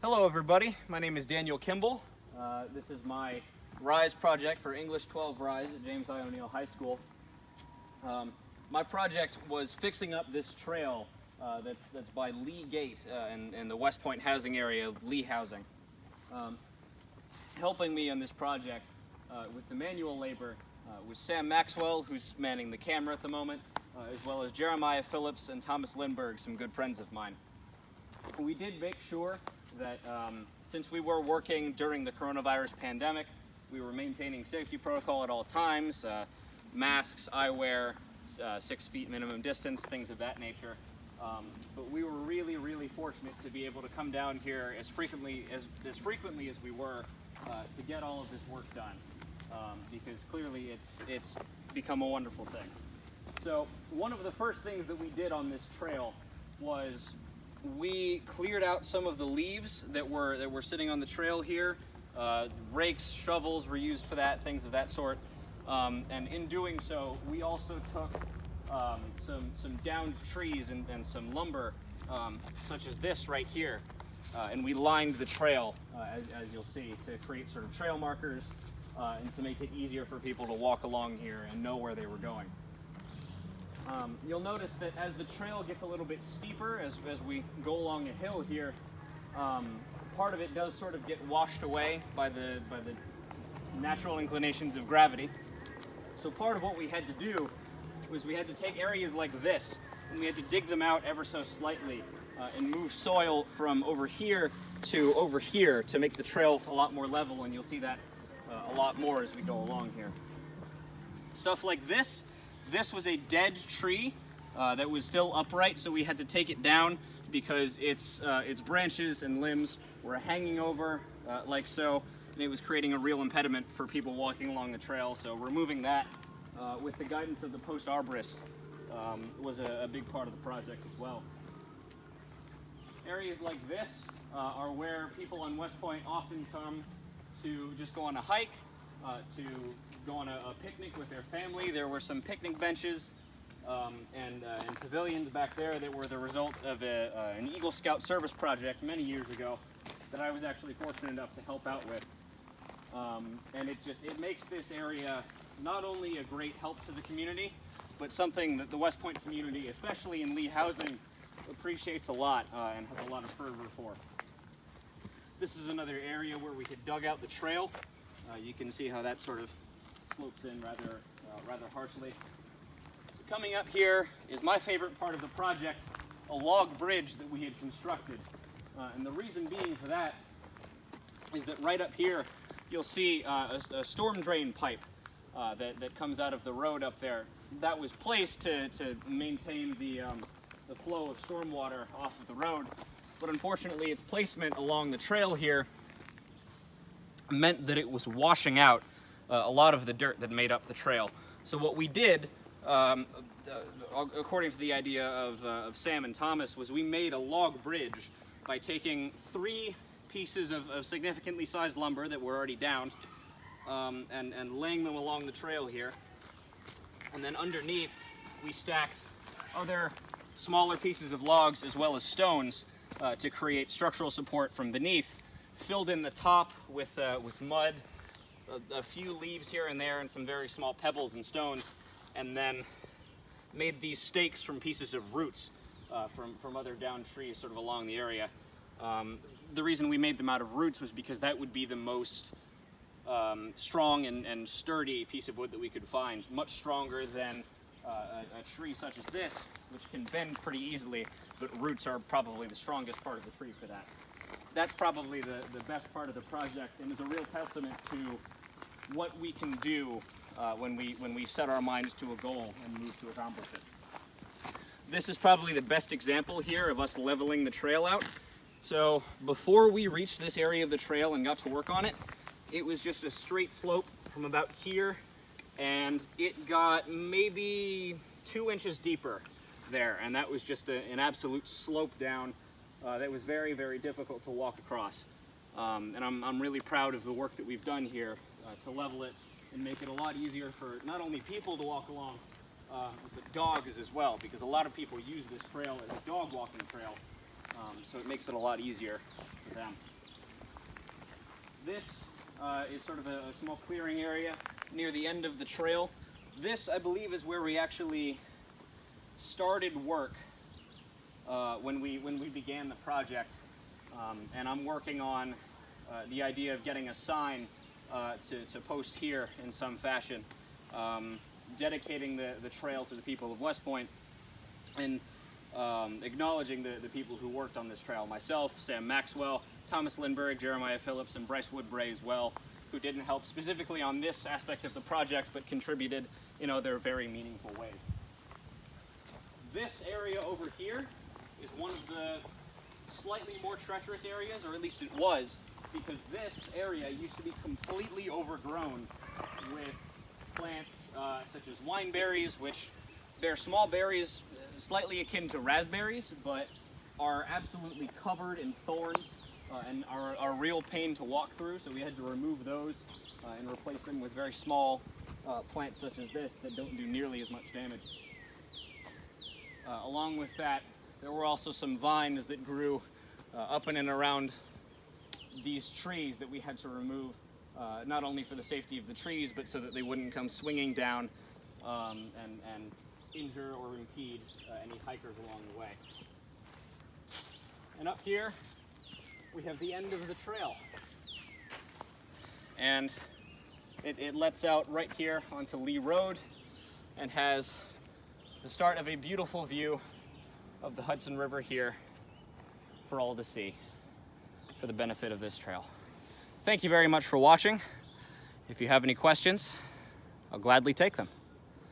Hello everybody, my name is Daniel Kimball. This is my RISE project for English 12 RISE at James I. O'Neill High School. My project was fixing up this trail that's by Lee Gate in the West Point housing area, Lee Housing. Helping me on this project with the manual labor was Sam Maxwell, who's manning the camera at the moment, as well as Jeremiah Phillips and Thomas Lindbergh, some good friends of mine. We did make sure that since we were working during the coronavirus pandemic, we were maintaining safety protocol at all times, masks, eyewear, 6 feet minimum distance, things of that nature. But we were really fortunate to be able to come down here as frequently as we were to get all of this work done, because clearly it's become a wonderful thing. So one of the first things that we did on this trail was we cleared out some of the leaves that were sitting on the trail here. Rakes, shovels were used for that, things of that sort. And in doing so, we also took some downed trees and some lumber, such as this right here, and we lined the trail, as you'll see, to create sort of trail markers and to make it easier for people to walk along here and know where they were going. You'll notice that as the trail gets a little bit steeper, as we go along a hill here, part of it does sort of get washed away by the natural inclinations of gravity. So part of what we had to do was we had to take areas like this, and we had to dig them out ever so slightly and move soil from over here to make the trail a lot more level, and you'll see that a lot more as we go along here. Stuff like this was a dead tree that was still upright, so we had to take it down because its branches and limbs were hanging over like so, and it was creating a real impediment for people walking along the trail. So removing that with the guidance of the post arborist was a big part of the project as well. Areas like this are where people on West Point often come to just go on a hike, to go on a picnic with their family. There were some picnic benches and pavilions back there that were the result of an Eagle Scout service project many years ago that I was actually fortunate enough to help out with. And it makes this area not only a great help to the community, but something that the West Point community, especially in Lee Housing, appreciates a lot and has a lot of fervor for. This is another area where we had dug out the trail. You can see how that sort of slopes in rather harshly. So coming up here is my favorite part of the project, a log bridge that we had constructed. And the reason being for that is that right up here you'll see a storm drain pipe that comes out of the road up there. That was placed to maintain the flow of storm water off of the road, but unfortunately its placement along the trail here meant that it was washing out a lot of the dirt that made up the trail. So what we did, according to the idea of Sam and Thomas, was we made a log bridge by taking 3 pieces of significantly sized lumber that were already down and laying them along the trail here. And then underneath we stacked other smaller pieces of logs as well as stones to create structural support from beneath. Filled in the top with mud, a few leaves here and there, and some very small pebbles and stones, and then made these stakes from pieces of roots from other downed trees sort of along the area. The reason we made them out of roots was because that would be the most strong and sturdy piece of wood that we could find, much stronger than a tree such as this, which can bend pretty easily, but roots are probably the strongest part of the tree for that. That's probably the best part of the project, and is a real testament to what we can do when we set our minds to a goal and move to accomplish it. This is probably the best example here of us leveling the trail out. So before we reached this area of the trail and got to work on it, it was just a straight slope from about here, and it got maybe 2 inches deeper there, and that was just an absolute slope down that was very difficult to walk across. And I'm really proud of the work that we've done here to level it and make it a lot easier for not only people to walk along, but dogs as well, because a lot of people use this trail as a dog walking trail, so it makes it a lot easier for them. This is sort of a small clearing area near the end of the trail. This, I believe, is where we actually started work when we began the project. And I'm working on the idea of getting a sign to post here in some fashion, dedicating the trail to the people of West Point, and acknowledging the people who worked on this trail. Myself, Sam Maxwell, Thomas Lindbergh, Jeremiah Phillips, and Bryce Woodbray as well, who didn't help specifically on this aspect of the project, but contributed in other very meaningful ways. This area over here is one of the slightly more treacherous areas, or at least it was, because this area used to be completely overgrown with plants such as wineberries, which bear small berries slightly akin to raspberries, but are absolutely covered in thorns and are a real pain to walk through. So we had to remove those and replace them with very small plants such as this that don't do nearly as much damage. Along with that, there were also some vines that grew up in and around these trees that we had to remove, not only for the safety of the trees, but so that they wouldn't come swinging down and injure or impede any hikers along the way. And up here, we have the end of the trail. And it lets out right here onto Lee Road and has the start of a beautiful view of the Hudson River here for all to see, for the benefit of this trail. Thank you very much for watching. If you have any questions, I'll gladly take them.